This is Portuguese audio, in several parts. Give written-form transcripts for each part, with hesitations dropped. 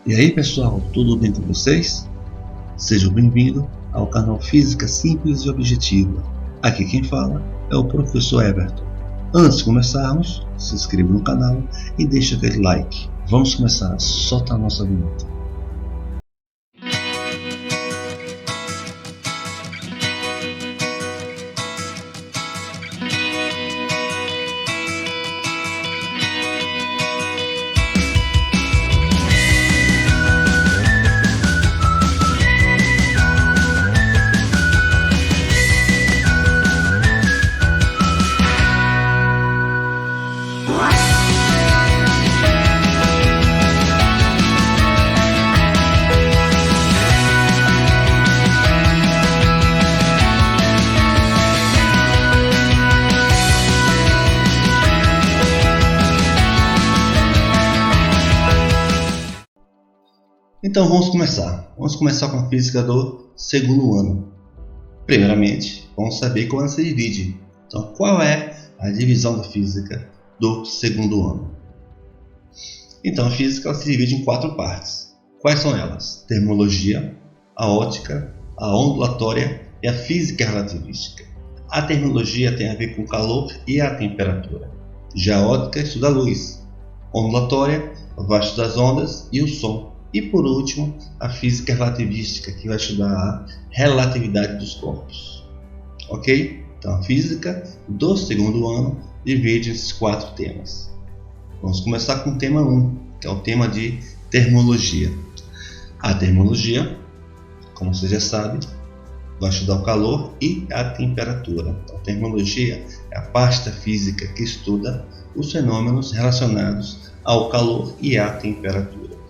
E aí pessoal, tudo bem com vocês? Sejam bem-vindos ao canal Física Simples e Objetiva. Aqui quem fala é o professor Everton. Antes de começarmos, se inscreva no canal e deixe aquele like. Vamos começar, solta a nossa vinheta. Então vamos começar. Vamos começar com a física do segundo ano. Primeiramente, vamos saber como ela se divide. Então, qual é a divisão da física do segundo ano? Então, a física ela se divide em 4 partes. Quais são elas? Termologia, a ótica, a ondulatória e a física relativística. A termologia tem a ver com o calor e a temperatura. Já a ótica estuda a luz. A ondulatória vai estudar as ondas e o som. E por último, a física relativística, que vai estudar a relatividade dos corpos. Ok? Então a física do segundo ano divide esses 4 temas. Vamos começar com o tema 1, que é o tema de termologia. A termologia, como você já sabe, vai estudar o calor e a temperatura. Então, a termologia é a parte da física que estuda os fenômenos relacionados ao calor e à temperatura.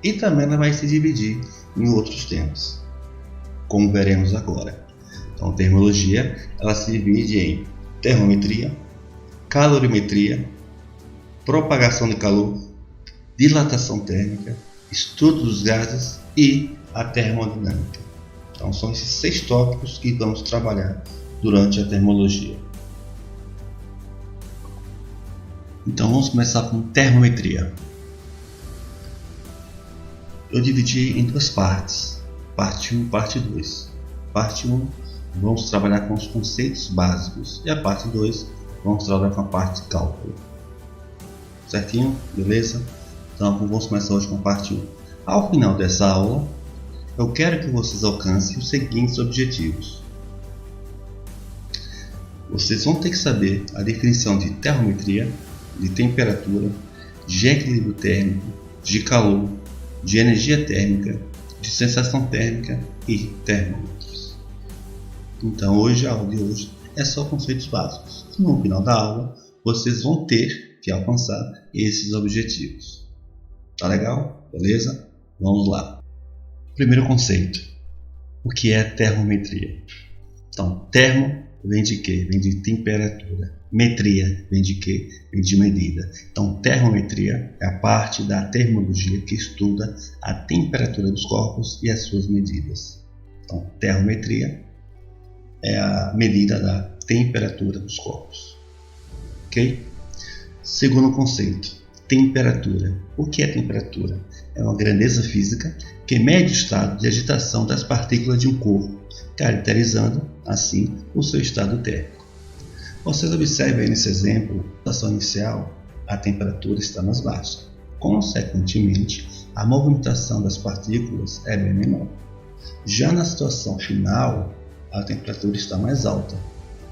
E também ela vai se dividir em outros temas, como veremos agora. Então, a termologia ela se divide em termometria, calorimetria, propagação de calor, dilatação térmica, estudo dos gases e a termodinâmica. Então, são esses 6 tópicos que vamos trabalhar durante a termologia. Então, vamos começar com termometria. Eu dividi em 2 partes, parte 1 e parte 2. Parte 1, vamos trabalhar com os conceitos básicos e a parte 2, vamos trabalhar com a parte de cálculo. Certinho? Beleza? Então vamos começar hoje com a parte 1. Ao final dessa aula, eu quero que vocês alcancem os seguintes objetivos. Vocês vão ter que saber a definição de termometria, de temperatura, de equilíbrio térmico, de calor, de energia térmica, de sensação térmica e termômetros. Então hoje, a aula de hoje é só conceitos básicos. No final da aula, vocês vão ter que alcançar esses objetivos. Tá legal? Beleza? Vamos lá. Primeiro conceito. O que é termometria? Então, termo vem de quê? Vem de temperatura. Metria vem de quê? Vem de medida. Então, termometria é a parte da termologia que estuda a temperatura dos corpos e as suas medidas. Então, termometria é a medida da temperatura dos corpos. Ok? Segundo conceito, temperatura. O que é temperatura? É uma grandeza física que mede o estado de agitação das partículas de um corpo, caracterizando, assim, o seu estado térmico. Vocês observem aí nesse exemplo, na situação inicial, a temperatura está mais baixa. Consequentemente, a movimentação das partículas é bem menor. Já na situação final, a temperatura está mais alta.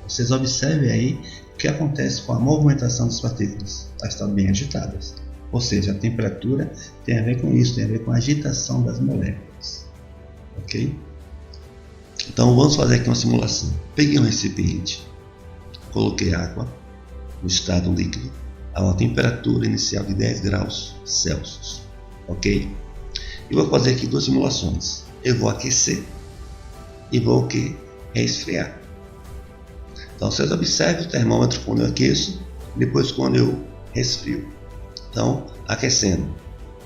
Vocês observem aí o que acontece com a movimentação das partículas. Elas estão bem agitadas. Ou seja, a temperatura tem a ver com isso, tem a ver com a agitação das moléculas. Ok? Então vamos fazer aqui uma simulação. Peguei um recipiente. Coloquei água no estado líquido a uma temperatura inicial de 10 graus Celsius. Ok? E vou fazer aqui 2 simulações. Eu vou aquecer e vou resfriar. Então vocês observem o termômetro quando eu aqueço, depois quando eu resfrio. Então, aquecendo.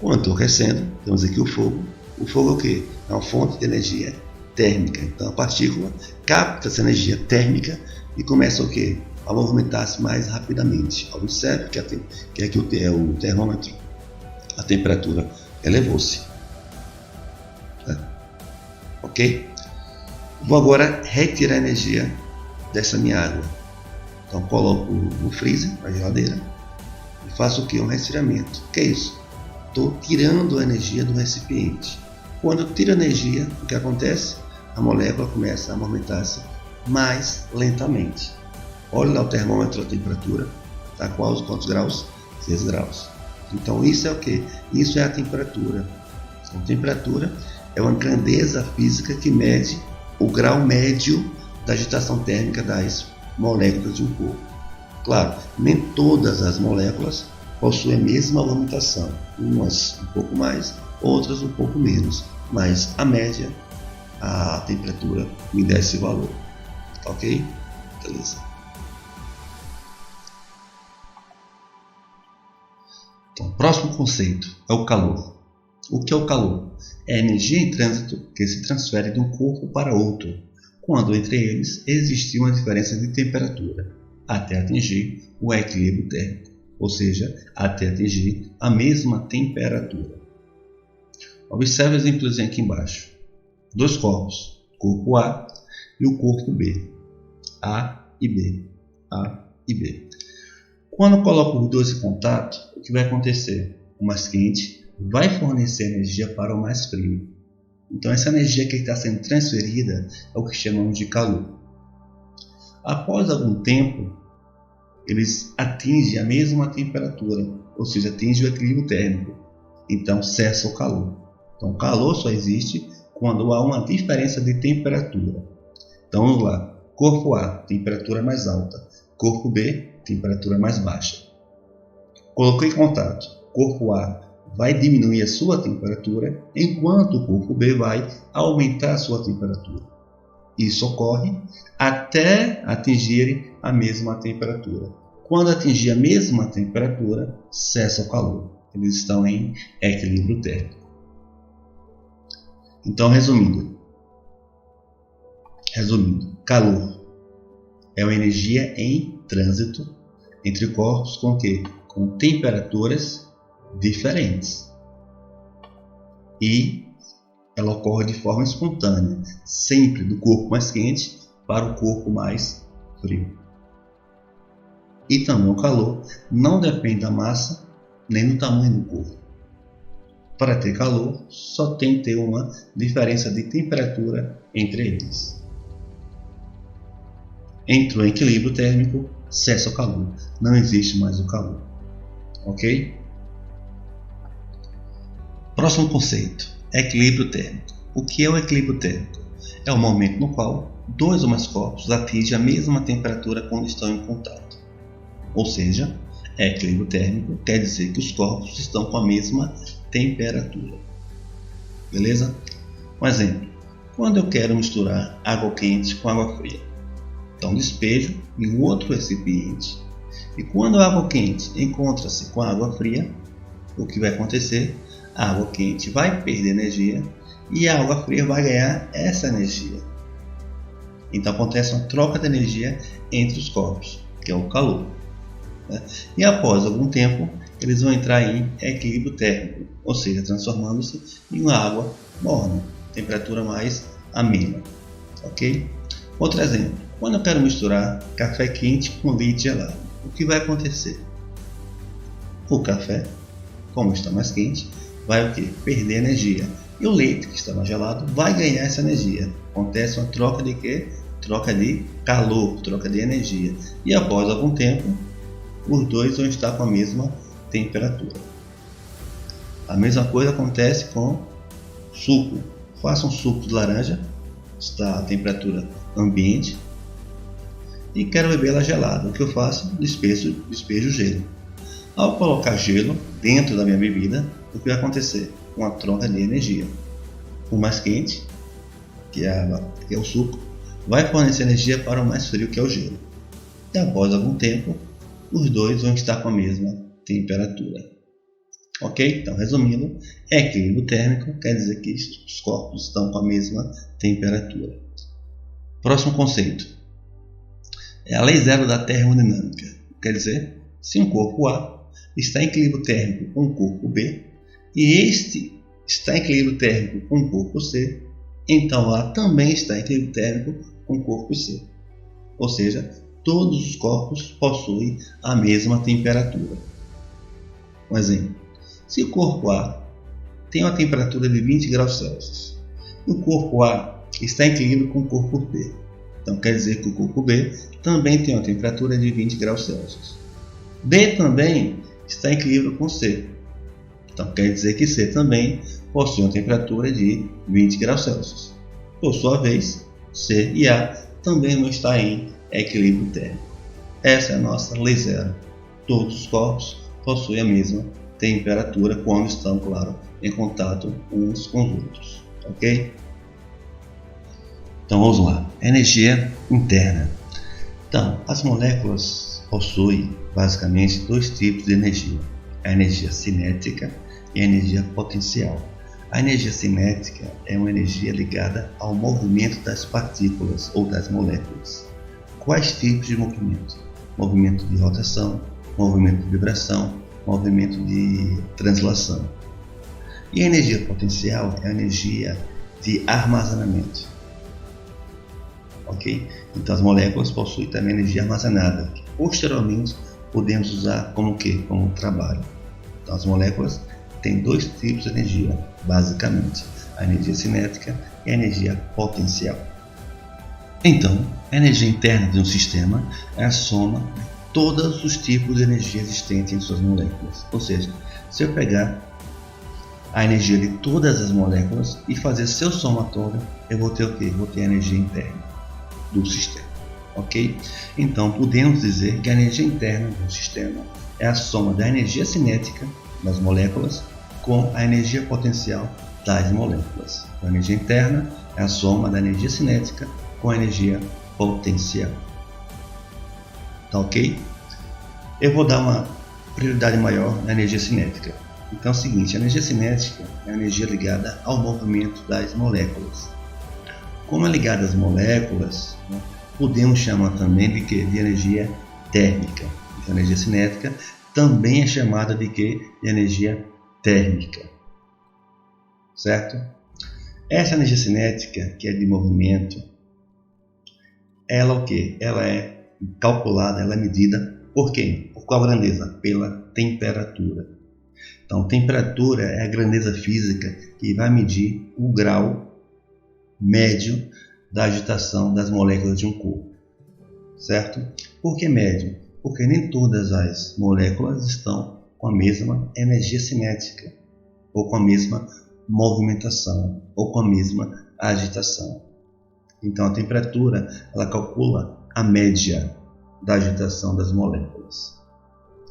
Quando estou aquecendo, temos aqui o fogo. O fogo é o que? É uma fonte de energia térmica. Então a partícula capta essa energia térmica e começa o quê? A movimentar-se mais rapidamente. Observe que aqui é o termômetro, a temperatura elevou-se. Ok? Vou agora retirar a energia dessa minha água. Então coloco no freezer, na geladeira, e faço o que? Um resfriamento. O que é isso? Estou tirando a energia do recipiente. Quando eu tiro a energia, o que acontece? A molécula começa a movimentar-se mais lentamente. Olha lá o termômetro, a temperatura. Está quantos graus? 6 graus. Então isso é o que? Isso é a temperatura. Então, temperatura é uma grandeza física que mede o grau médio da agitação térmica das moléculas de um corpo. Claro, nem todas as moléculas possuem a mesma movimentação. Umas um pouco mais, outras um pouco menos. Mas a média, a temperatura me dá esse valor. Ok? Beleza. Então, o próximo conceito é o calor. O que é o calor? É a energia em trânsito que se transfere de um corpo para outro, quando entre eles existe uma diferença de temperatura, até atingir o equilíbrio térmico, ou seja, até atingir a mesma temperatura. Observe o exemplozinho aqui embaixo. Dois corpos, corpo A e o corpo B. A e B. A e B. Quando eu coloco os dois em contato, o que vai acontecer? O mais quente vai fornecer energia para o mais frio. Então essa energia que está sendo transferida é o que chamamos de calor. Após algum tempo, eles atingem a mesma temperatura, ou seja, atingem o equilíbrio térmico. Então cessa o calor. Então o calor só existe quando há uma diferença de temperatura. Então vamos lá. Corpo A, temperatura mais alta. Corpo B, temperatura mais baixa. Coloquei em contato. Corpo A vai diminuir a sua temperatura, enquanto o corpo B vai aumentar a sua temperatura. Isso ocorre até atingirem a mesma temperatura. Quando atingir a mesma temperatura, cessa o calor. Eles estão em equilíbrio térmico. Então, resumindo, calor é uma energia em trânsito entre corpos com quê? Com temperaturas diferentes. E ela ocorre de forma espontânea, sempre do corpo mais quente para o corpo mais frio. E também o calor não depende da massa nem do tamanho do corpo. Para ter calor, só tem que ter uma diferença de temperatura entre eles. Entrou em equilíbrio térmico, cessa o calor. Não existe mais o calor. Ok? Próximo conceito. Equilíbrio térmico. O que é o equilíbrio térmico? É o momento no qual dois ou mais corpos atingem a mesma temperatura quando estão em contato. Ou seja, equilíbrio térmico quer dizer que os corpos estão com a mesma temperatura. Beleza? Um exemplo. Quando eu quero misturar água quente com água fria, então despejo em um outro recipiente. E quando a água quente encontra-se com a água fria, o que vai acontecer? A água quente vai perder energia e a água fria vai ganhar essa energia. Então acontece uma troca de energia entre os corpos, que é o calor. E após algum tempo, eles vão entrar em equilíbrio térmico, ou seja, transformando-se em uma água morna, temperatura mais amena. Ok? Outro exemplo, quando eu quero misturar café quente com leite gelado, o que vai acontecer? O café, como está mais quente, vai o quê? Perder energia. E o leite, que está mais gelado, vai ganhar essa energia. Acontece uma troca de quê? Troca de calor, troca de energia. E após algum tempo, os dois vão estar com a mesma temperatura. A mesma coisa acontece com suco. Faça um suco de laranja, está a temperatura ambiente, e quero beber ela gelada. O que eu faço? Despejo gelo. Ao colocar gelo dentro da minha bebida, o que vai acontecer? Uma troca de energia. O mais quente, que é o suco, vai fornecer energia para o mais frio, que é o gelo. E após algum tempo, os dois vão estar com a mesma temperatura. Ok? Então, resumindo, equilíbrio térmico quer dizer que os corpos estão com a mesma temperatura. Próximo conceito é a lei zero da termodinâmica. Quer dizer, se um corpo A está em equilíbrio térmico com o corpo B e este está em equilíbrio térmico com o corpo C, então A também está em equilíbrio térmico com o corpo C. Ou seja, todos os corpos possuem a mesma temperatura. Um exemplo: se o corpo A tem uma temperatura de 20 graus Celsius, o corpo A está em equilíbrio com o corpo B, então quer dizer que o corpo B também tem uma temperatura de 20 graus Celsius. B também está em equilíbrio com C, então quer dizer que C também possui uma temperatura de 20 graus Celsius. Por sua vez, C e A também não estão em equilíbrio térmico. Essa é a nossa lei zero. Todos os corpos possuem a mesma temperatura quando estão, claro, em contato uns com os outros. Ok? Então vamos lá. Energia interna. Então, as moléculas possuem basicamente dois tipos de energia: a energia cinética e a energia potencial. A energia cinética é uma energia ligada ao movimento das partículas ou das moléculas. Quais tipos de movimento? Movimento de rotação, movimento de vibração, movimento de translação. E a energia potencial é a energia de armazenamento. Ok? Então as moléculas possuem também energia armazenada, que posteriormente podemos usar como quê? Como trabalho. Então as moléculas têm dois tipos de energia, basicamente: a energia cinética e a energia potencial. Então, a energia interna de um sistema é a soma de todos os tipos de energia existentes em suas moléculas. Ou seja, se eu pegar a energia de todas as moléculas e fazer seu somatório, eu vou ter o quê? Vou ter a energia interna do sistema. Ok? Então, podemos dizer que a energia interna do sistema é a soma da energia cinética das moléculas com a energia potencial das moléculas. A energia interna é a soma da energia cinética com a energia potencial. Tá ok? Eu vou dar uma prioridade maior na energia cinética. Então é o seguinte: a energia cinética é a energia ligada ao movimento das moléculas. Como é ligada às moléculas, né, podemos chamar também de quê? De energia térmica. Então a energia cinética também é chamada de quê? De energia térmica. Certo? Essa energia cinética, que é de movimento, ela o quê? Ela é calculada, ela é medida por quem? Por qual grandeza? Pela temperatura. Então, temperatura é a grandeza física que vai medir o grau médio da agitação das moléculas de um corpo. Certo? Por que médio? Porque nem todas as moléculas estão com a mesma energia cinética, ou com a mesma movimentação, ou com a mesma agitação. Então a temperatura, ela calcula a média da agitação das moléculas,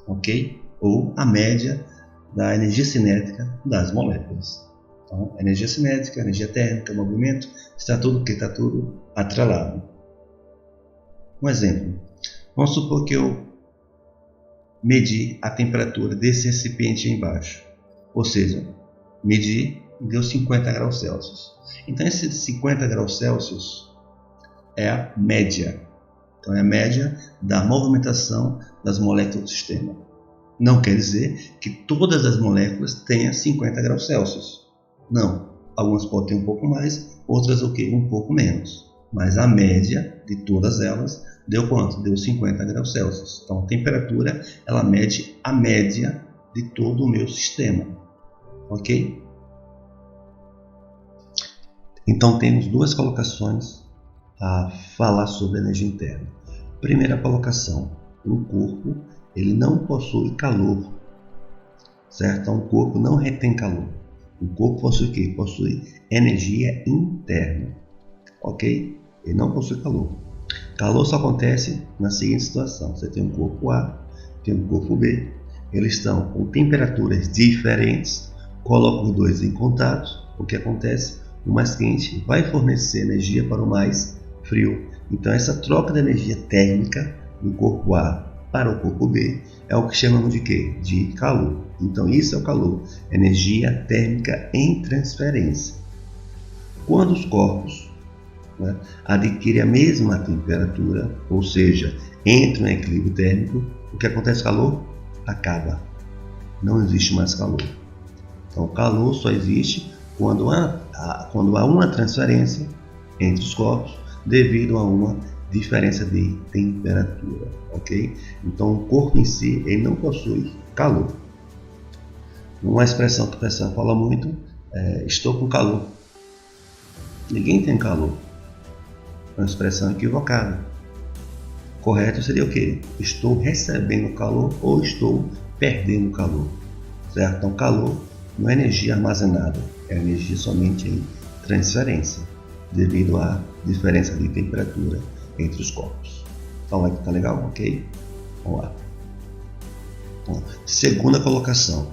ok? Ou a média da energia cinética das moléculas. Então, energia cinética, energia térmica, movimento, está tudo atrelado. Um exemplo: vamos supor que eu medi a temperatura desse recipiente aí embaixo, ou seja, medi e deu 50 graus Celsius. Então esses 50 graus Celsius é a média. Então é a média da movimentação das moléculas do sistema. Não quer dizer que todas as moléculas tenham 50 graus Celsius. Não. Algumas podem ter um pouco mais, outras o quê? Um pouco menos. Mas a média de todas elas deu quanto? Deu 50 graus Celsius. Então a temperatura, ela mede a média de todo o meu sistema. Ok? Então temos duas colocações a falar sobre a energia interna. Primeira colocação: o corpo ele não possui calor, certo? Então, o corpo não retém calor. O corpo possui o quê? Possui energia interna, ok? Ele não possui calor. Calor só acontece na seguinte situação: você tem um corpo A, tem um corpo B, eles estão com temperaturas diferentes, colocam os dois em contato. O que acontece? O mais quente vai fornecer energia para o mais frio. Então essa troca de energia térmica do corpo A para o corpo B é o que chamamos de quê? De calor. Então isso é o calor, energia térmica em transferência. Quando os corpos, né, adquirem a mesma temperatura, ou seja, entram em equilíbrio térmico, o que acontece? Calor acaba. Não existe mais calor. Então, o calor só existe quando há uma transferência entre os corpos devido a uma diferença de temperatura, ok? Então, o corpo em si ele não possui calor. Uma expressão que o pessoal fala muito é estou com calor. Ninguém tem calor. É uma expressão equivocada. Correto seria o quê? Estou recebendo calor ou estou perdendo calor. Certo? Então, calor não é energia armazenada, é energia somente em transferência, devido à diferença de temperatura entre os corpos. Então, vai ficar legal? Ok? Vamos lá. Então, segunda colocação.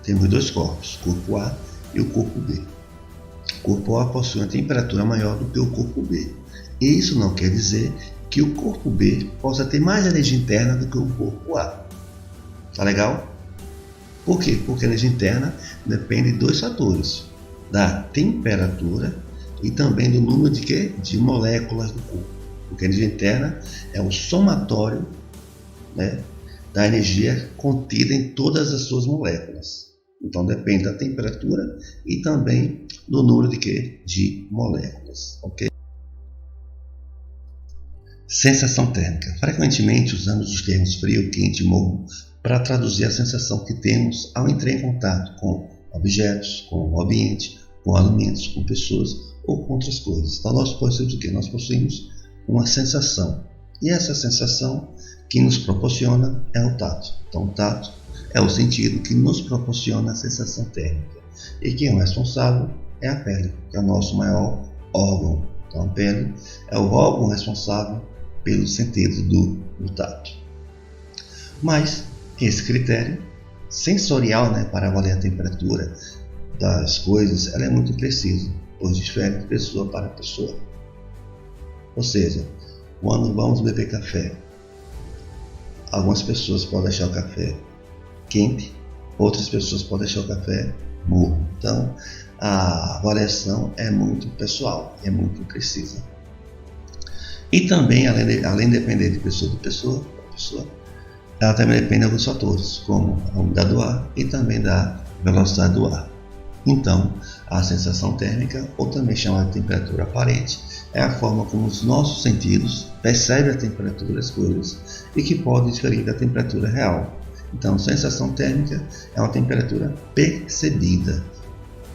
Temos dois corpos, o corpo A e o corpo B. O corpo A possui uma temperatura maior do que o corpo B. E isso não quer dizer que o corpo B possa ter mais energia interna do que o corpo A. Tá legal? Por quê? Porque a energia interna depende de dois fatores: da temperatura e também do número de quê? De moléculas do corpo. Porque a energia interna é o somatório, né, da energia contida em todas as suas moléculas. Então depende da temperatura e também do número de quê? De moléculas. Ok? Sensação térmica. Frequentemente usamos os termos frio, quente e morno para traduzir a sensação que temos ao entrar em contato com objetos, com o ambiente, com alimentos, com pessoas ou com outras coisas. Então nós possuímos o quê? Nós possuímos uma sensação. E essa sensação que nos proporciona é o tato. Então o tato é o sentido que nos proporciona a sensação térmica. E quem é o responsável é a pele, que é o nosso maior órgão. Então a pele é o órgão responsável pelo sentido do tato. Mas esse critério sensorial, né, para avaliar a temperatura das coisas, ela é muito impreciso, pois difere de pessoa para pessoa. Ou seja, quando vamos beber café, algumas pessoas podem achar o café quente, outras pessoas podem achar o café morno. Então, a avaliação é muito pessoal, é muito imprecisa. E também, além de depender de pessoa para pessoa, ela também depende de alguns fatores, como a umidade do ar e também da velocidade do ar. Então, a sensação térmica, ou também chamada de temperatura aparente, é a forma como os nossos sentidos percebem a temperatura das coisas e que pode diferir da temperatura real. Então, sensação térmica é uma temperatura percebida,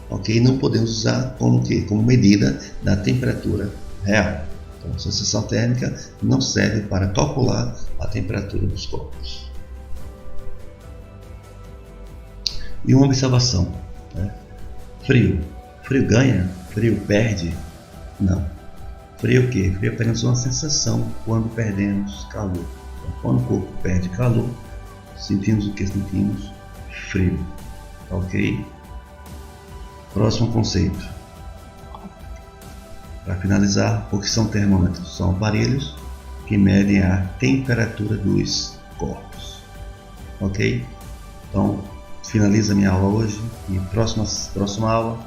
ok? Não podemos usar como medida da temperatura real. Então, a sensação térmica não serve para calcular a temperatura dos corpos. E uma observação, né? Frio ganha? Frio perde? Não. Frio o quê? Frio é apenas uma sensação quando perdemos calor. Então, quando o corpo perde calor, sentimos o que? Sentimos frio. Ok? Próximo conceito. Para finalizar, o que são termômetros? São aparelhos que medem a temperatura dos corpos. Ok? Então, finaliza minha aula hoje e próxima aula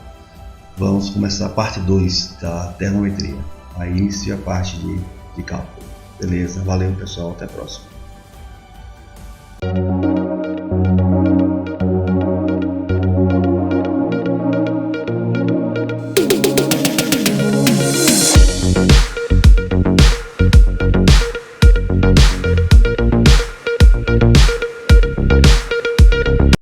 vamos começar a parte 2 da termometria. Aí inicia a parte de cálculo. Beleza? Valeu pessoal, até a próxima.